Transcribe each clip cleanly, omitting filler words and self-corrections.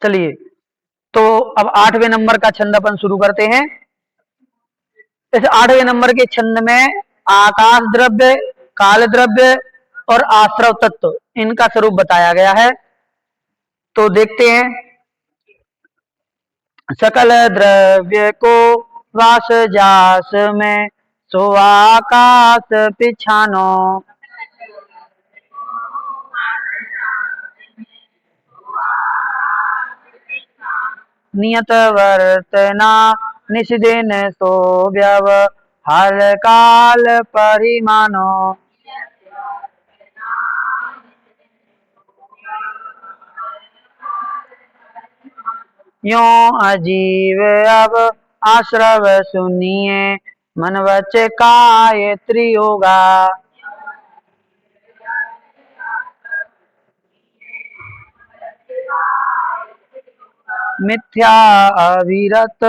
चलिए, तो अब 8वें नंबर का छंद अपन शुरू करते हैं। इस 8वें नंबर के छंद में आकाश द्रव्य, काल द्रव्य और आश्रव तत्व, इनका स्वरूप बताया गया है। तो देखते हैं। सकल द्रव्य को वास जास में, सो आकाश पिछानो। नियत वर्तना निज दिन सो व्यवहार काल परिमानो। यो अजीव अब आश्रव सुनिए, मन वच काय त्रियोगा। मिथ्या अविरत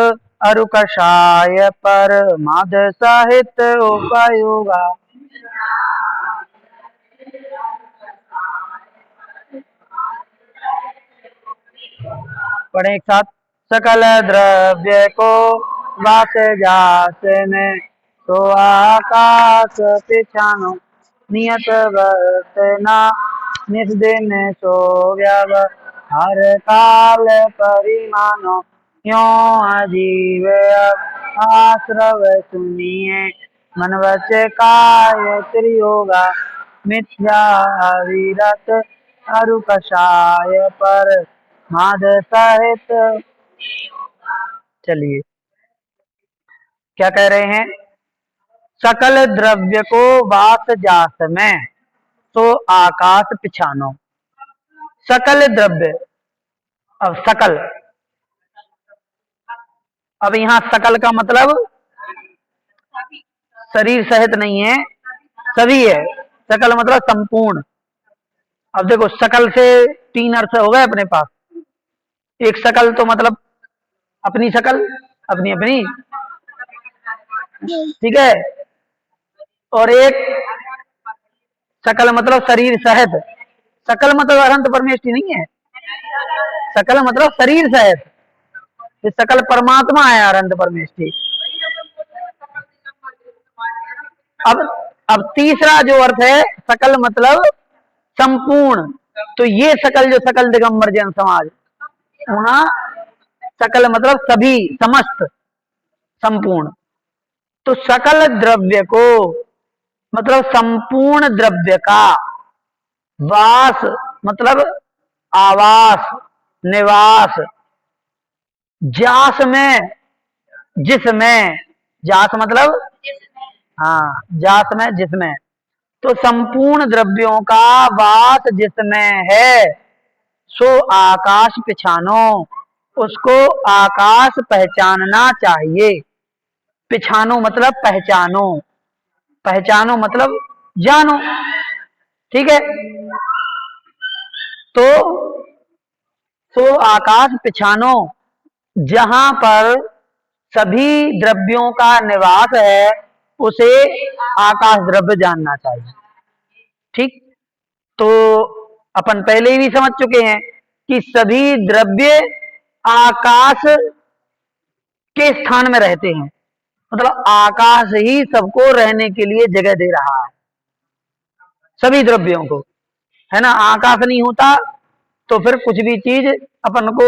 अरु कषाय पर माद सहित उपयोगा। पढ़े एक साथ। सकल द्रव्य को वास जास में, तो आकाश पिछानो। नियत वर्तना निज दिन सो व्यवहार काल परिमानो। यो अजीव आश्रव सुनिए, मन वच काय त्रियोगा। मिथ्या अविरत अरु कषाय पर माद सहित। चलिए, क्या कह रहे हैं? सकल द्रव्य को वास जास में, तो आकाश पिछानो। सकल द्रव्य, अब सकल, अब यहाँ सकल का मतलब शरीर सहित नहीं है, सभी है। सकल मतलब संपूर्ण। अब देखो, सकल से 3 अर्थ हो गए अपने पास। एक सकल तो मतलब अपनी शकल, अपनी अपनी, ठीक है। और एक सकल मतलब शरीर सहित। सकल मतलब अनंत परमेष्टि नहीं है, सकल मतलब शरीर सहित। ये सकल परमात्मा है, अनंत परमेष्टि। अब अब तीसरा जो अर्थ है, सकल मतलब संपूर्ण। तो ये सकल, जो सकल दिगंबर जन समाज, वहां सकल मतलब सभी, समस्त, संपूर्ण। तो सकल द्रव्य को मतलब संपूर्ण द्रव्य का, वास मतलब आवास, निवास, जास में, जिसमें, जास मतलब, हाँ, जास में जिसमें, तो संपूर्ण द्रव्यों का वास जिसमें है, सो आकाश पिछानो। उसको आकाश पहचानना चाहिए। पिछानो मतलब पहचानो, पहचानो मतलब जानो, ठीक है। तो सो आकाश पिछानो, जहां पर सभी द्रव्यों का निवास है, उसे आकाश द्रव्य जानना चाहिए। ठीक। तो अपन पहले ही समझ चुके हैं कि सभी द्रव्य आकाश के स्थान में रहते हैं। मतलब आकाश ही सबको रहने के लिए जगह दे रहा है, सभी द्रव्यों को, है ना। आकाश नहीं होता तो फिर कुछ भी चीज अपन को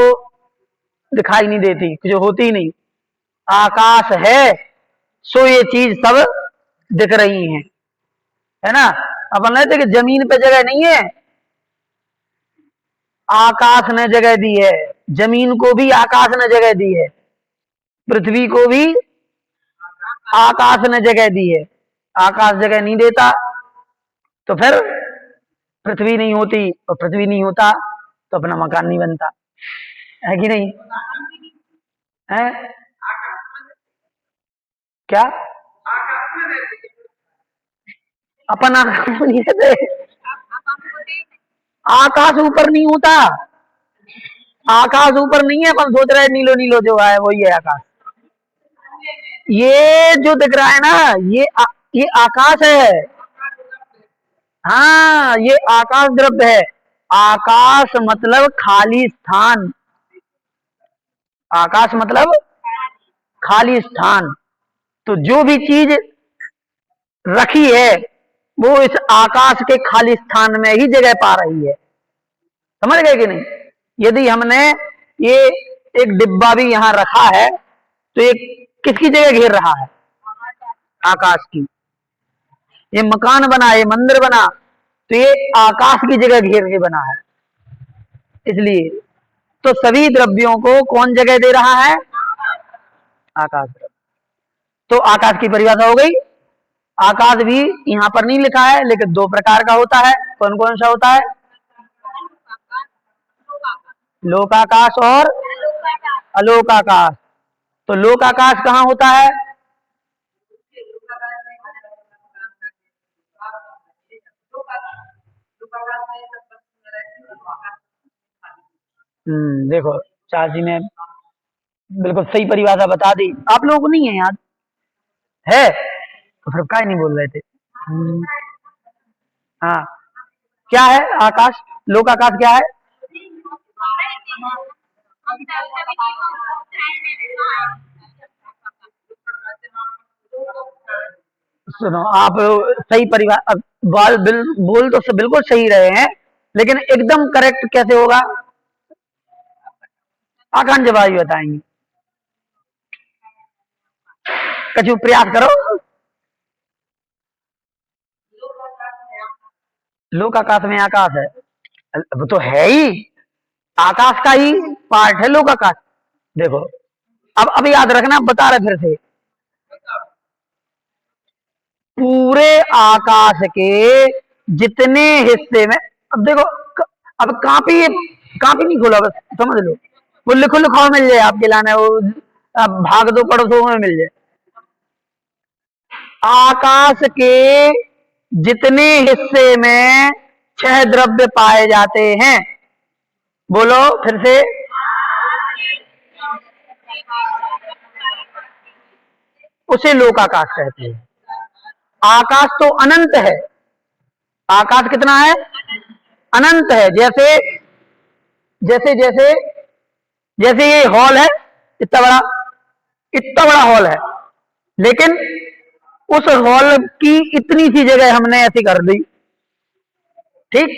दिखाई नहीं देती, कुछ होती ही नहीं। आकाश है, सो ये चीज सब दिख रही हैं, है ना। अपन कहते कि जमीन पे जगह नहीं है, आकाश ने जगह दी है। जमीन को भी आकाश ने जगह दी है, पृथ्वी को भी आकाश ने जगह दी है। आकाश जगह नहीं देता तो फिर पृथ्वी नहीं होती, और पृथ्वी नहीं होता तो अपना मकान नहीं बनता, है कि नहीं? है क्या? अपन आकाश में नहीं रहते। आकाश ऊपर नहीं होता, आकाश ऊपर नहीं है। अपन सोच रहे नीलो नीलो जो है वही है आकाश। ये जो दिख रहा है ना, ये आकाश है। हाँ, ये आकाश द्रव्य है। आकाश मतलब खाली स्थान, आकाश मतलब खाली स्थान। तो जो भी चीज रखी है वो इस आकाश के खाली स्थान में ही जगह पा रही है। समझ गए कि नहीं? यदि हमने ये एक डिब्बा भी यहां रखा है तो ये किसकी जगह घेर रहा है? आकाश की। ये मकान बना, ये मंदिर बना, तो ये आकाश की जगह घेर के बना है। इसलिए तो सभी द्रव्यों को कौन जगह दे रहा है? आकाश। तो आकाश की परिभाषा हो गई। आकाश भी यहां पर नहीं लिखा है, लेकिन दो प्रकार का होता है। कौन कौन सा होता है? लोकाकाश और अलोकाकाश। तो लोकाकाश कहाँ होता है? देखो चाची ने बिल्कुल सही परिभाषा बता दी। आप लोगों को नहीं है याद? है तो फिर काय नहीं बोल रहे थे? हाँ, क्या है आकाश? लोकाकाश क्या है? सुनो, आप सही परिभाषा बोल तो बिल्कुल सही रहे हैं, लेकिन एकदम करेक्ट कैसे होगा? आकांक्ष भाई बताएंगे। कछु प्रयास करो। लोकाकाश में आकाश है, वो तो है ही, आकाश का ही पार्ट है लोकाकाश। देखो अब याद रखना, बता रहे फिर से। पूरे आकाश के जितने हिस्से में, अब देखो, अब कापी कापी नहीं खोला, बस समझ लो। वो लिखो लिखाओ मिल जाए आपके लाने, वो अब भाग दो पड़ोसों में मिल जाए। आकाश के जितने हिस्से में छह द्रव्य पाए जाते हैं, बोलो फिर से। उसे लोकाकाश कहते हैं। आकाश तो अनंत है। आकाश कितना है? अनंत है। जैसे जैसे जैसे जैसे ये हॉल है, इतना बड़ा, इतना बड़ा हॉल है, लेकिन उस हॉल की इतनी सी जगह हमने ऐसी कर दी, ठीक?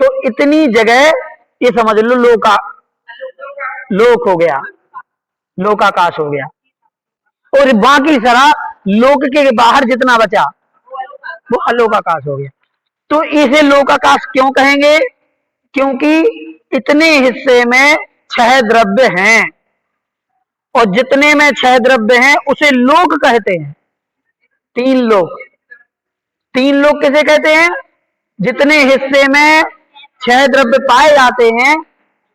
तो इतनी जगह ये समझ लो लोक हो गया, लोकाकाश हो गया। और बाकी सारा लोक के बाहर जितना बचा वो अलोकाकाश हो गया। तो इसे लोकाकाश क्यों कहेंगे? क्योंकि इतने हिस्से में छह द्रव्य हैं, और जितने में छह द्रव्य हैं उसे लोक कहते हैं। तीन लोक। तीन लोक किसे कहते हैं? जितने हिस्से में छह द्रव्य पाए जाते हैं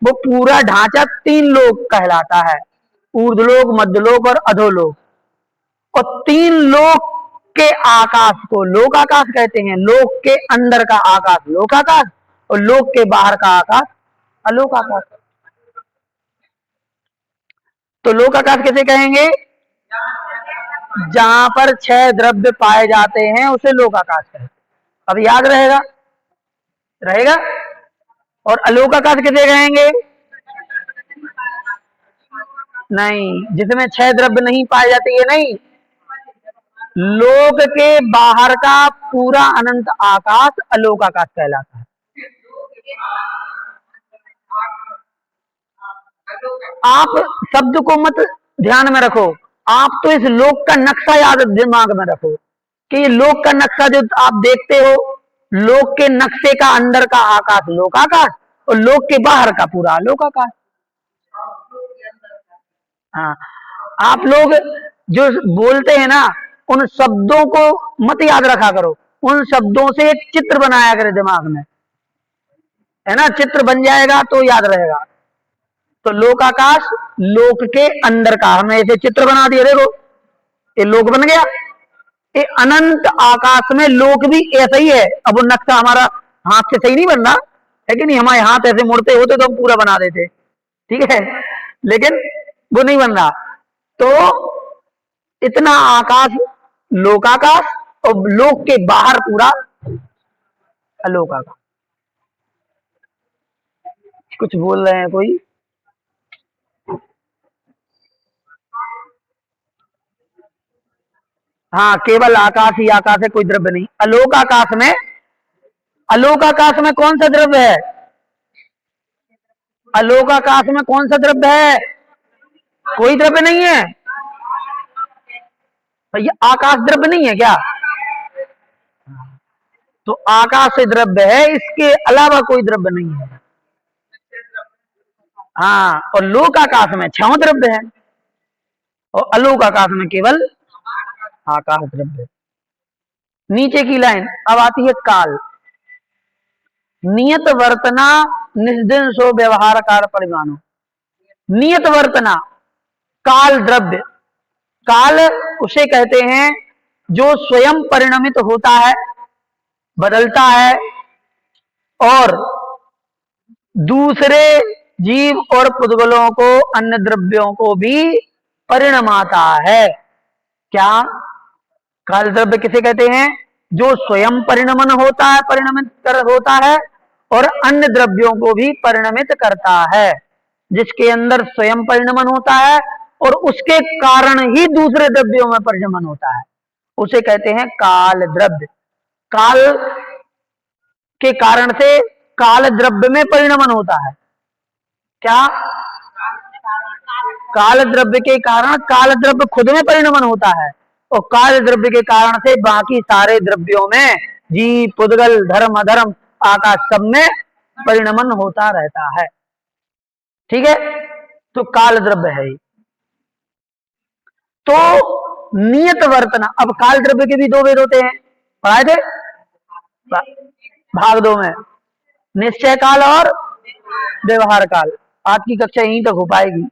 वो पूरा ढांचा तीन लोक कहलाता है। ऊर्ध्वलोक, मध्यलोक और अधोलोक। और तीन लोक के आकाश को लोकाकाश कहते हैं। लोक के अंदर का आकाश लोकाकाश, और लोक के बाहर का आकाश अलोकाकाश। तो लोकाकाश किसे कहेंगे? जहां पर छह द्रव्य पाए जाते हैं उसे लोकाकाश कहते हैं। अब याद रहेगा? रहेगा। और अलोकाकाश किसे कहेंगे? नहीं, जिसमें छह द्रव्य नहीं पाए जाते, ये नहीं। लोक के बाहर का पूरा अनंत आकाश अलोकाकाश कहलाता है। आप शब्द को मत ध्यान में रखो, आप तो इस लोक का नक्शा याद दिमाग में रखो कि ये लोक का नक्शा जो आप देखते हो, लोक के नक्शे का अंदर का आकाश लोकाकाश, और लोक के बाहर का पूरा लोकाकाश। हाँ, आप लोग जो बोलते हैं ना, उन शब्दों को मत याद रखा करो, उन शब्दों से एक चित्र बनाया करे दिमाग में, है ना? चित्र बन जाएगा तो याद रहेगा। तो लोकाकाश लोक के अंदर का, हमने ऐसे चित्र बना दिया, देखो ये लोक बन गया। ये अनंत आकाश में लोक भी ऐसा ही है। अब वो नक्शा हमारा हाथ से सही नहीं बन रहा है कि नहीं, हमारे हाथ ऐसे मुड़ते होते तो हम पूरा बना देते, ठीक है, लेकिन वो नहीं बन रहा। तो इतना आकाश लोकाकाश, और लोक के बाहर पूरा अलोकाकाश। कुछ बोल रहे हैं कोई? हाँ, केवल आकाश ही आकाश है, कोई द्रव्य नहीं। आलोक आकाश में कौन सा द्रव्य है? आलोक आकाश में कौन सा द्रव्य है? कोई द्रव्य नहीं है। भैया आकाश द्रव्य नहीं है क्या? तो आकाश से द्रव्य है, इसके अलावा कोई द्रव्य नहीं है। हाँ, और लोक आकाश में 6 द्रव्य है, और अलोक आकाश में केवल आकाश द्रव्य है। नीचे की लाइन अब आती है काल। नियत वर्तना निस्दिन सो व्यवहार कार परिमाणो। नियत वर्तना काल द्रव्य। काल उसे कहते हैं जो स्वयं परिणमित होता है, बदलता है, और दूसरे जीव और पुद्गलों को, अन्य द्रव्यों को भी परिणमाता है। क्या? काल द्रव्य किसे कहते हैं? जो स्वयं परिणमन होता है, परिणमित कर होता है, और अन्य द्रव्यों को भी परिणमित करता है। जिसके अंदर स्वयं परिणमन होता है और उसके कारण ही दूसरे द्रव्यों में परिणमन होता है, उसे कहते हैं काल द्रव्य। काल के कारण से काल द्रव्य में परिणमन होता है। क्या? काल द्रव्य के कारण काल द्रव्य खुद में परिणमन होता है, और काल द्रव्य के कारण से बाकी सारे द्रव्यों में, जीव, पुद्गल, धर्म, अधर्म, आकाश, सब में परिणमन होता रहता है। ठीक है, तो काल द्रव्य है। तो नियत वर्तना, अब काल द्रव्य के भी 2 भेद होते हैं, पढ़ाए थे भाग 2 में, निश्चय काल और व्यवहार काल। आज की कक्षा यहीं तक हो पाएगी।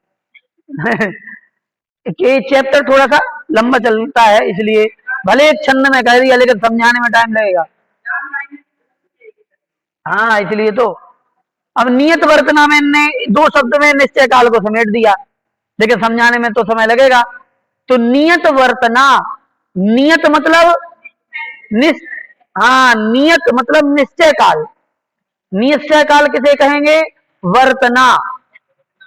ये चैप्टर थोड़ा सा लंबा चलता है, इसलिए भले एक छंद में कह दिया, लेकिन समझाने में टाइम लगेगा। हाँ, इसलिए तो अब नियत वर्तना में ने 2 शब्द में निश्चय काल को समेट दिया, लेकिन समझाने में तो समय लगेगा। तो नियत वर्तना, नियत मतलब हाँ, नियत मतलब निश्चय काल। निश्चय काल किसे कहेंगे? वर्तना।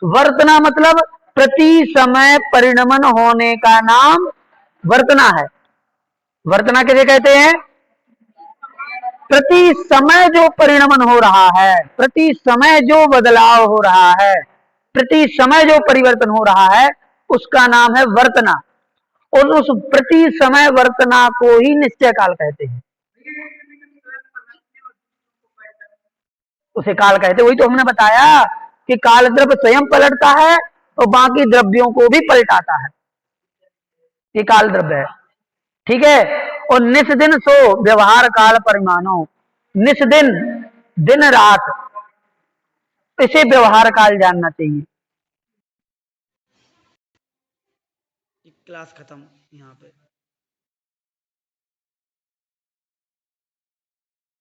वर्तना मतलब प्रति समय परिणमन होने का नाम वर्तना है। वर्तना किसे कहते हैं? प्रति समय जो परिणमन हो रहा है, प्रति समय जो बदलाव हो रहा है, प्रति समय जो परिवर्तन हो रहा है, उसका नाम है वर्तना। और उस प्रति समय वर्तना को ही निश्चय काल कहते हैं। उसे काल कहते, वही तो हमने बताया कि काल द्रव्य स्वयं पलटता है और बाकी द्रव्यों को भी पलटाता है, ये काल द्रव्य है। ठीक है, और निस दिन सो व्यवहार काल परिमाणो। निस दिन, दिन रात, इसे व्यवहार काल जानना चाहिए। क्लास खत्म यहाँ पे।